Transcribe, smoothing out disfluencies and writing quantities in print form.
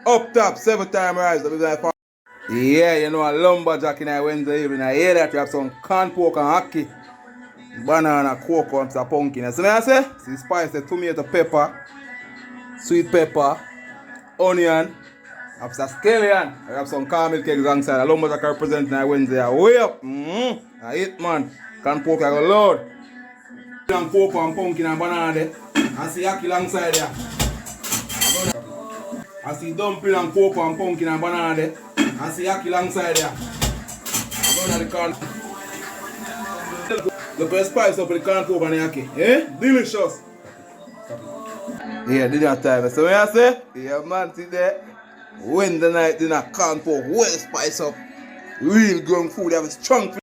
Up top, 7-time rise. Yeah, you know, a lumberjack in a Wednesday evening. I hear that you have some corn pork and hockey, banana, cocoa, and some pumpkin. So I say, see spice, the tomato, pepper, sweet pepper, onion, have some scallion. I have some caramel cakes alongside. A lumberjack representing a Wednesday. Way up. I eat, man. Corn pork, I go load. And cocoa and pumpkin and banana there. And see hockey alongside there. I see dumpling and cocoa and pumpkin and banana there. And see hockey alongside there. I'm going to the corn. Look at the spice up with the corn pork and the hockey. Eh? Delicious. Yeah, dinner time. So when I say, yeah man, see there. Wednesday night dinner, corn pork, well spice up. Real grown food, have a strong